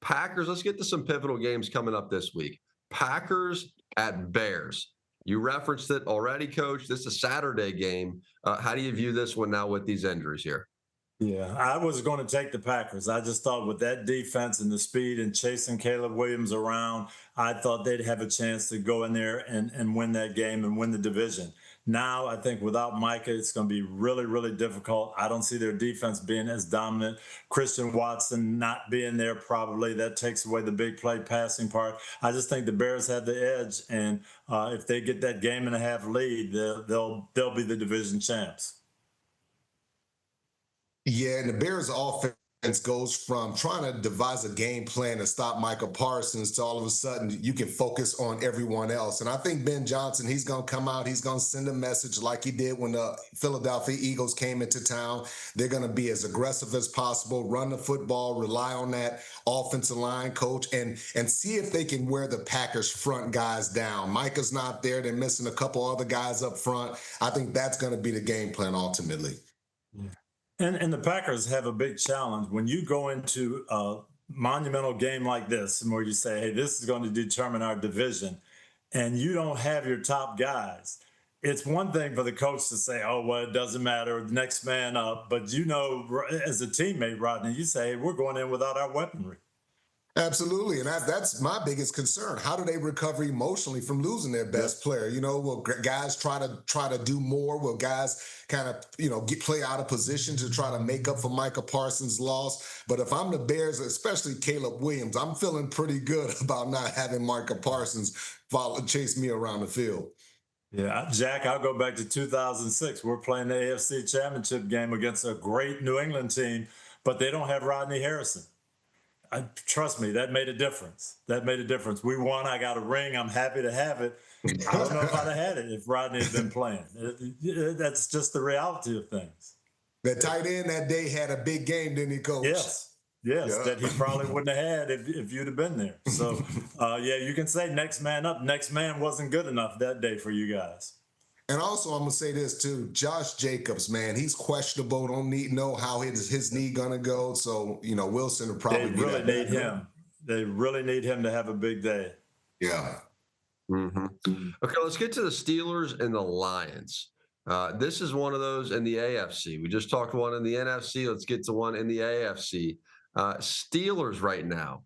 Packers, let's get to some pivotal games coming up this week. Packers at Bears. You referenced it already, Coach. This is a Saturday game. How do you view this one now with these injuries here? Yeah, I was going to take the Packers. I just thought with that defense and the speed and chasing Caleb Williams around, I thought they'd have a chance to go in there and win that game and win the division. Now, I think without Micah, it's going to be really, really difficult. I don't see their defense being as dominant. Christian Watson not being there probably. That takes away the big play passing part. I just think the Bears have the edge. And if they get that game and a half lead, they'll be the division champs. Yeah, and the Bears offense goes from trying to devise a game plan to stop Micah Parsons to all of a sudden you can focus on everyone else. And I think Ben Johnson, he's going to come out, he's going to send a message like he did when the Philadelphia Eagles came into town. They're going to be as aggressive as possible, run the football, rely on that offensive line coach, and see if they can wear the Packers front guys down. Micah's not there. They're missing a couple other guys up front. I think that's going to be the game plan ultimately. Yeah. And the Packers have a big challenge when you go into a monumental game like this, and where you say, hey, this is going to determine our division, and you don't have your top guys. It's one thing for the coach to say, oh, well, it doesn't matter, next man up. But, as a teammate, Rodney, you say, hey, we're going in without our weaponry. Absolutely, and that's my biggest concern. How do they recover emotionally from losing their best player? Will guys try to do more? Will guys kind of play out of position to try to make up for Micah Parsons' loss? But if I'm the Bears, especially Caleb Williams, I'm feeling pretty good about not having Micah Parsons chase me around the field. Yeah, Jack, I'll go back to 2006. We're playing the AFC Championship game against a great New England team, but they don't have Rodney Harrison. Trust me, that made a difference. That made a difference. We won. I got a ring. I'm happy to have it. I don't know if I'd have had it if Rodney had been playing. That's just the reality of things. The tight end that day had a big game, didn't he, Coach? Yes, yeah. That he probably wouldn't have had if you'd have been there. So, you can say next man up. Next man wasn't good enough that day for you guys. And also, I'm going to say this, too. Josh Jacobs, man, he's questionable. Don't know how his knee going to go. So, Wilson will probably They really need him. They really need him to have a big day. Yeah. Mm-hmm. Okay, let's get to the Steelers and the Lions. This is one of those in the AFC. We just talked one in the NFC. Let's get to one in the AFC. Steelers right now.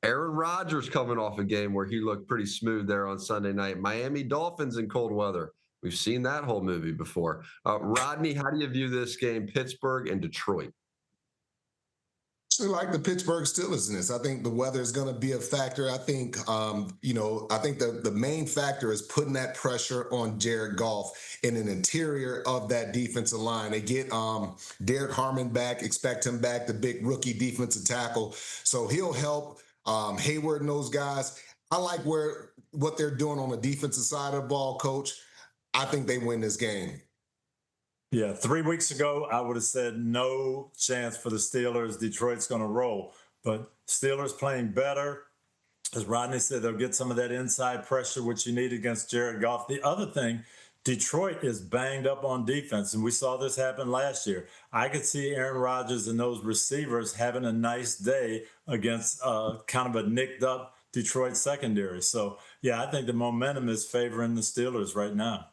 Aaron Rodgers coming off a game where he looked pretty smooth there on Sunday night. Miami Dolphins in cold weather. We've seen that whole movie before. Rodney, how do you view this game, Pittsburgh and Detroit? I like the Pittsburgh Steelers in this. I think the weather is going to be a factor. I think, I think the main factor is putting that pressure on Jared Goff in an interior of that defensive line. They get Derek Harmon back, expect him back, the big rookie defensive tackle. So he'll help Hayward and those guys. I like what they're doing on the defensive side of the ball, Coach. I think they win this game. Yeah, 3 weeks ago, I would have said no chance for the Steelers. Detroit's going to roll. But Steelers playing better. As Rodney said, they'll get some of that inside pressure, which you need against Jared Goff. The other thing, Detroit is banged up on defense, and we saw this happen last year. I could see Aaron Rodgers and those receivers having a nice day against kind of a nicked-up Detroit secondary. So, yeah, I think the momentum is favoring the Steelers right now.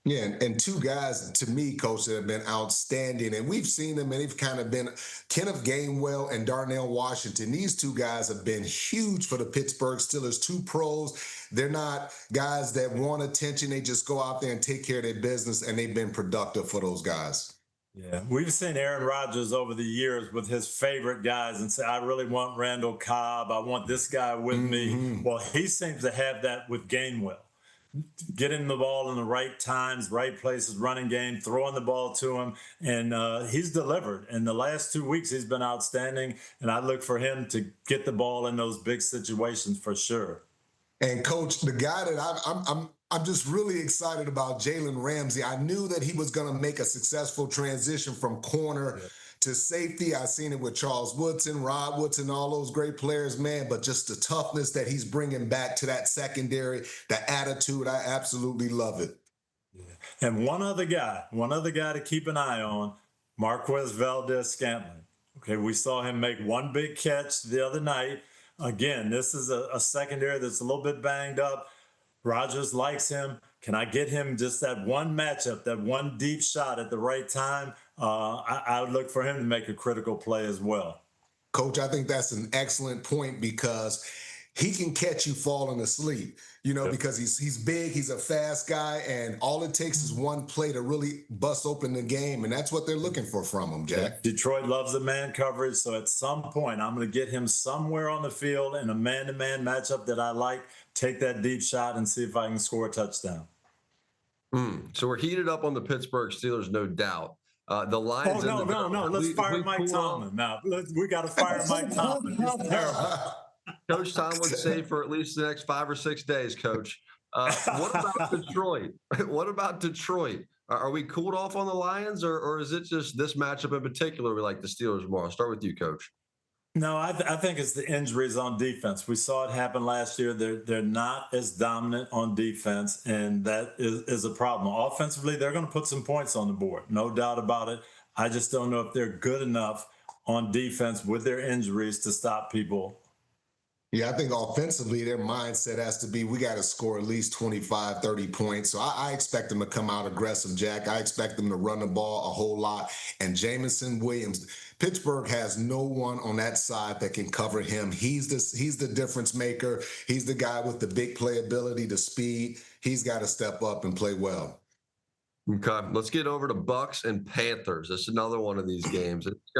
Yeah, and two guys, to me, Coach, that have been outstanding, and we've seen them, and they've kind of been Kenneth Gainwell and Darnell Washington. These two guys have been huge for the Pittsburgh Steelers, two pros. They're not guys that want attention. They just go out there and take care of their business, and they've been productive for those guys. Yeah, we've seen Aaron Rodgers over the years with his favorite guys and say, I really want Randall Cobb. I want this guy with me. Well, he seems to have that with Gainwell. Getting the ball in the right times, right places, running game, throwing the ball to him, and he's delivered. In the last 2 weeks, he's been outstanding, and I look for him to get the ball in those big situations for sure. And Coach, the guy that I'm just really excited about, Jalen Ramsey. I knew that he was going to make a successful transition from corner to safety. I've seen it with Charles Woodson, Rod Woodson, all those great players, man. But just the toughness that he's bringing back to that secondary, the attitude, I absolutely love it. Yeah. And one other guy to keep an eye on, Marquez Valdez-Scantling. Okay, we saw him make one big catch the other night. again, this is a secondary that's a little bit banged up. Rodgers likes him. Can I get him just that one matchup, that one deep shot at the right time? I would look for him to make a critical play as well. Coach, I think that's an excellent point because he can catch you falling asleep, because he's big, he's a fast guy, and all it takes is one play to really bust open the game, and that's what they're looking for from him, Jack. Detroit loves the man coverage, so at some point I'm going to get him somewhere on the field in a man-to-man matchup that I like, take that deep shot, and see if I can score a touchdown. So we're heated up on the Pittsburgh Steelers, no doubt. The Lions. No. Let's fire Mike Tomlin. Now we got to fire Mike Tomlin. He's terrible. Coach Tomlin's safe for at least the next 5 or 6 days, Coach. What about Detroit? What about Detroit? Are we cooled off on the Lions, or is it just this matchup in particular we like the Steelers more? I'll start with you, Coach. No, I think it's the injuries on defense. We saw it happen last year. They're not as dominant on defense, and that is a problem. Offensively, they're going to put some points on the board, no doubt about it. I just don't know if they're good enough on defense with their injuries to stop people. Yeah, I think offensively, their mindset has to be, we got to score at least 25, 30 points. So I expect them to come out aggressive, Jack. I expect them to run the ball a whole lot. And Jameson Williams, Pittsburgh has no one on that side that can cover him. He's the difference maker. He's the guy with the big playability, the speed. He's got to step up and play well. Okay, let's get over to Bucs and Panthers. This is another one of these games. It's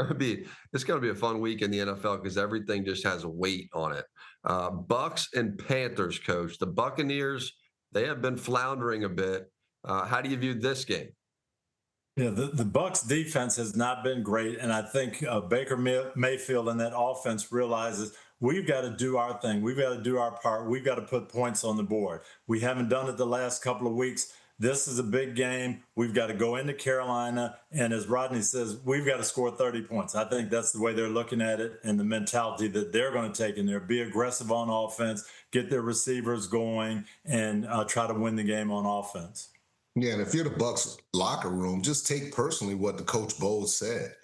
gonna be a fun week in the NFL because everything just has a weight on it. Bucs and Panthers, Coach. The Buccaneers, they have been floundering a bit. How do you view this game? Yeah, the Bucs defense has not been great, and I think Baker Mayfield and that offense realizes we've got to do our thing. We've got to do our part. We've got to put points on the board. We haven't done it the last couple of weeks. This is a big game. We've got to go into Carolina, and as Rodney says, we've got to score 30 points. I think that's the way they're looking at it and the mentality that they're going to take in there. Be aggressive on offense, get their receivers going, and try to win the game on offense. Yeah, and if you're the Bucs locker room, just take personally what the Coach Bowles said.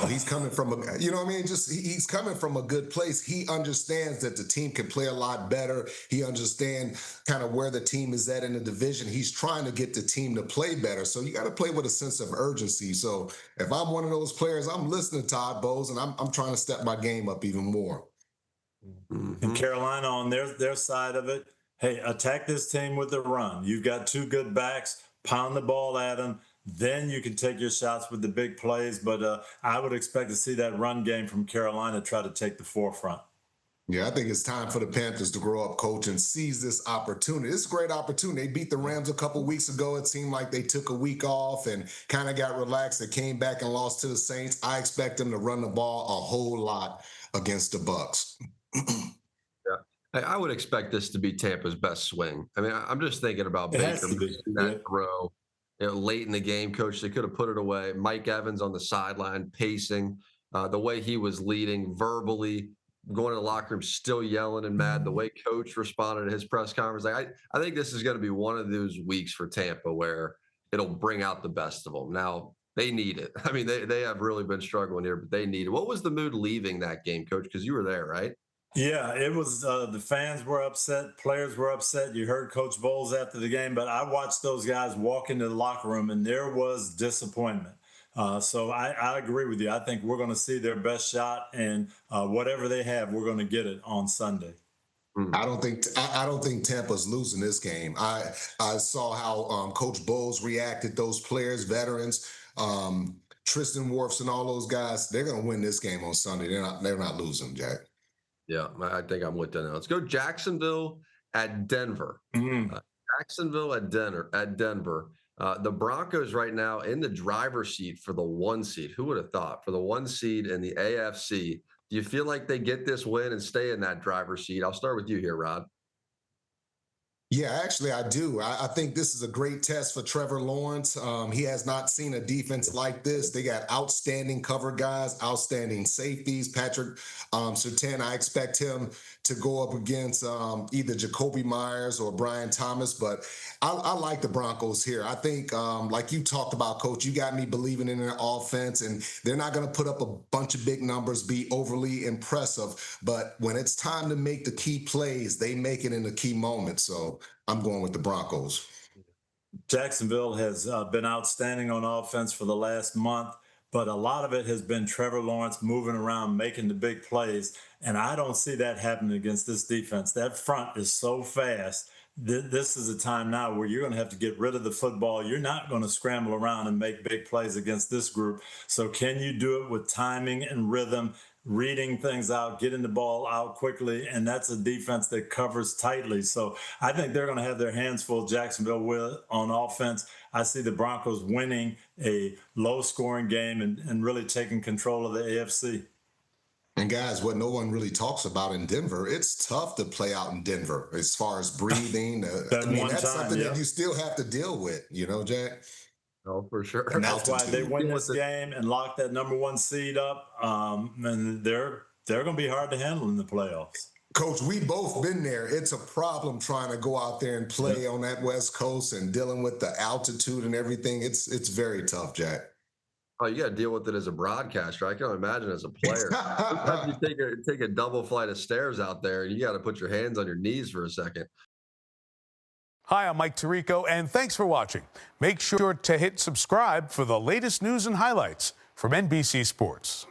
He's coming from he's coming from a good place. He understands that the team can play a lot better. He understands kind of where the team is at in the division. He's trying to get the team to play better. So you got to play with a sense of urgency. So if I'm one of those players, I'm listening to Todd Bowles, and I'm trying to step my game up even more. And Carolina on their side of it, hey, attack this team with the run. You've got two good backs, pound the ball at them. Then you can take your shots with the big plays. But I would expect to see that run game from Carolina try to take the forefront. Yeah, I think it's time for the Panthers to grow up, Coach, and seize this opportunity. It's a great opportunity. They beat the Rams a couple weeks ago. It seemed like they took a week off and kind of got relaxed. They came back and lost to the Saints. I expect them to run the ball a whole lot against the Bucs. Yeah, I would expect this to be Tampa's best swing. I mean, I'm just thinking about Baker missing that throw. Late in the game, Coach, they could have put it away. Mike Evans on the sideline, pacing, the way he was leading verbally, going to the locker room, still yelling and mad. The way Coach responded to his press conference, I think this is going to be one of those weeks for Tampa where it'll bring out the best of them. Now they need it. I mean, they have really been struggling here, but they need it. What was the mood leaving that game, Coach? Because you were there, right? Yeah, it was the fans were upset, players were upset. You heard Coach Bowles after the game, but I watched those guys walk into the locker room and there was disappointment. So I agree with you. I think we're going to see their best shot, and whatever they have, we're going to get it on Sunday. I don't think Tampa's losing this game. I saw how Coach Bowles reacted. Those players, veterans, Tristan Wirfs, and all those guys. They're going to win this game on Sunday. They're not losing, Jack. Yeah, I think I'm with that now. Let's go Jacksonville at Denver. Jacksonville at Denver. The Broncos right now in the driver's seat for the 1 seed. Who would have thought? For the 1 seed in the AFC. Do you feel like they get this win and stay in that driver's seat? I'll start with you here, Rod. Yeah, actually, I do. I think this is a great test for Trevor Lawrence. He has not seen a defense like this. They got outstanding cover guys, outstanding safeties. Patrick Surtain, I expect him to go up against either Jacoby Myers or Brian Thomas, but I like the Broncos here. I think, like you talked about, Coach, you got me believing in their offense, and they're not going to put up a bunch of big numbers, be overly impressive, but when it's time to make the key plays, they make it in the key moments. So I'm going with the Broncos. Jacksonville has been outstanding on offense for the last month, but a lot of it has been Trevor Lawrence moving around, making the big plays. And I don't see that happening against this defense. That front is so fast. This is a time now where you're going to have to get rid of the football. You're not going to scramble around and make big plays against this group. So can you do it with timing and rhythm, reading things out, getting the ball out quickly? And that's a defense that covers tightly. So I think they're going to have their hands full, Jacksonville will, on offense. I see the Broncos winning a low-scoring game and really taking control of the AFC. And guys, what no one really talks about in Denver, it's tough to play out in Denver as far as breathing. That I mean, one that's time, something yeah. that you still have to to deal with, Jack. Oh, for sure. And That's why they altitude. win this game and lock that #1 seed up. And they're going to be hard to handle in the playoffs. Coach, we both been there. It's a problem trying to go out there and play on that West Coast and dealing with the altitude and everything. It's very tough, Jack. Oh, you got to deal with it as a broadcaster. I can only imagine as a player. Sometimes you take a double flight of stairs out there, and you got to put your hands on your knees for a second. Hi, I'm Mike Tirico, and thanks for watching. Make sure to hit subscribe for the latest news and highlights from NBC Sports.